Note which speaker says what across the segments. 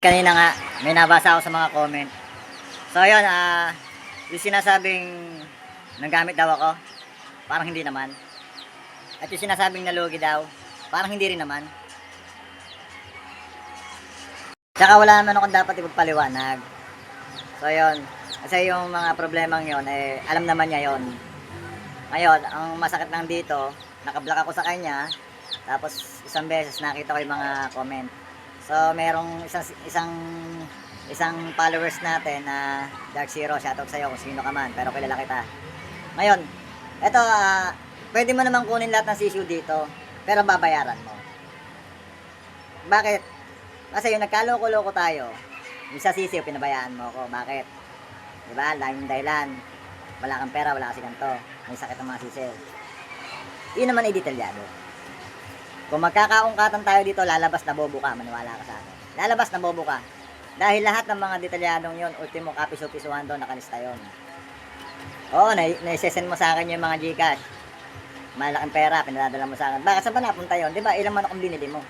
Speaker 1: Kanina nga, may nabasa ako sa mga comment. So ayun, yung sinasabing nanggamit daw ako, parang hindi naman. At yung sinasabing nalugi daw, parang hindi rin naman. Tsaka wala naman akong dapat ipagpaliwanag. So ayun, kasi yung mga problemang yon alam naman niya yon. Ngayon, ang masakit lang dito, nakablock ako sa kanya, tapos isang beses nakita ko yung mga comment. So, merong isang followers natin na Dark Zero, shoutout sa'yo kung sino ka man, pero kilala kita. Ngayon, eto, pwede mo naman kunin lahat ng sisiu dito, pero babayaran mo. Bakit? Kasi yung nagkaloko-loko tayo, yung sa sisiu, pinabayaan mo ako. Bakit? Diba? Daming dahilan. Wala kang pera, wala kasi ganito. May sakit ang mga sisiu. Yun naman ay detalyado. Kung magkakaungkatan tayo dito, lalabas na bobo ka, maniwala ka sa akin. Lalabas na bobo ka. Dahil lahat ng mga detalyadong yon, ultimo kapiso-pisuhan doon, nakalista yon. Oo, naisesend mo sa akin yung mga Gcash. Malaking pera, pinadadala mo sa akin. Bakit saan ba napunta yon? Diba, ilang manok ang binili mo?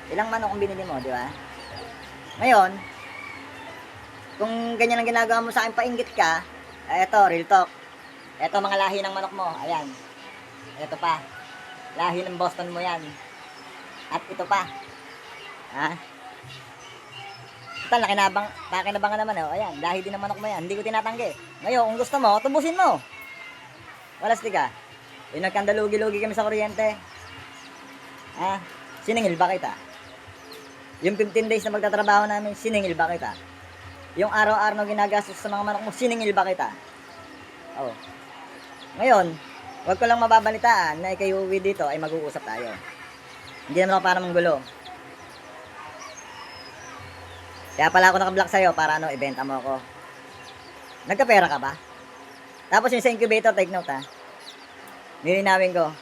Speaker 1: Ilang manok ang binili mo, diba? Ngayon, kung ganyan ang ginagawa mo sa akin, painggit ka, eto, real talk. Eto, mga lahi ng manok mo, ayan. Eto pa. Lahi ng Boston mo yan. At ito pa. Ha? Ito, nakinabangan naman. Oh. Ayan, lahi din ng manok mo yan. Hindi ko tinatanggi. Ngayon, kung gusto mo, tubusin mo. Walas ka. Yung nagkandalugi-lugi kami sa kuryente. Ha? Siningil ba kita? Yung 15 days na magtatrabaho namin, siningil ba kita? Yung araw-araw na ginagastos sa mga manok mo, siningil ba kita? Oh. Ngayon, huwag ko lang mababalitaan na ikaw uwi dito ay mag-uusap tayo. Hindi naman ako para manggulo. Kaya pala ako nakablock sa'yo para ibenta mo ako. Nagkapera ka ba? Tapos yung sa incubator, take note ha. Nilinawin ko.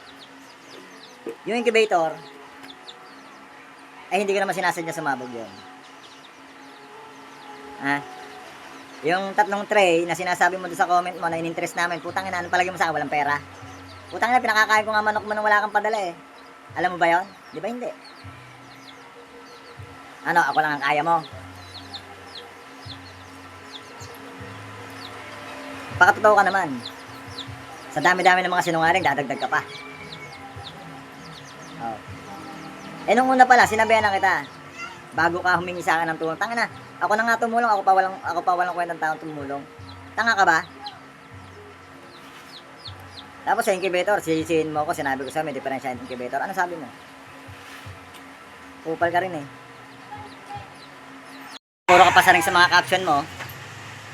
Speaker 1: Yung incubator, ay hindi ko naman sinasadya sumabog yun. Ha? Yung 3 tray na sinasabi mo doon sa comment mo na in-interest namin, putang ina, ano palagi mo sa akin, walang pera. Putang ina, pinakakain ko nga manok mo nang wala kang padala eh. Alam mo ba yon? Di ba hindi? Ano, ako lang ang kaya mo. Pakatotoo ka naman. Sa dami-dami ng mga sinungaling, dadagdag ka pa. Oh. Eh nung una pala, sinabihan na kita, bago ka humingi sa akin ng tulong, tanga na, ako na nga tumulong, ako pa walang kwentang taong tumulong. Tanga ka ba? Tapos sa incubator, sisihin mo ako, sinabi ko sa'yo, may diferensya ng incubator. Ano sabi mo? Kupal ka rin eh. Puro ka pasaring sa mga caption mo,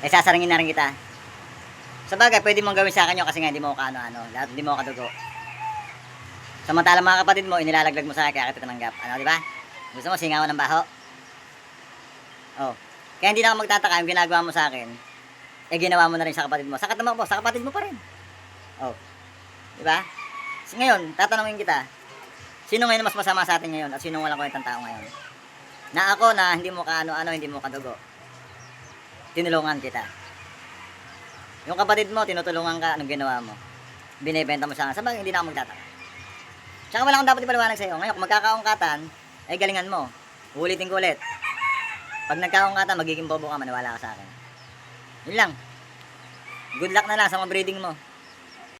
Speaker 1: eh sasaringin na rin kita. Sa bagay, pwede mong gawin sa akin yun kasi nga hindi mo ako ano-ano, lahat hindi mo ako kadugo. Samantala mga kapatid mo, inilalaglag mo sa akin kaya kita tinanggap. Ano, di ba? Gusto mo singawan ng baho? Oh. Kaya hindi na ako magtataka yung ginagawa mo sa akin, eh ginawa mo na rin sa kapatid mo. Sa katama mo, sa kapatid mo pa rin. Oh. Diba? So, ngayon, tatanungin kita, sino ngayon mas masama sa atin ngayon at sino walang kwentang tao ngayon? Na ako na hindi mo ka ano-ano, hindi mo kadugo. Tinulungan kita. Yung kapatid mo, tinutulungan ka, anong ginawa mo? Binibenta mo siya. Sa bagay, hindi na ako magtataka. Tsaka wala akong dapat ipaliwanag sa'yo. Ngayon, kung magkakaungkatan, ay galingan mo. Ulitin ko ulit. Pag nagkaungkatan, magiging bobo ka, maniwala ka sa akin. Yun lang. Good luck na lang sa mga breeding mo.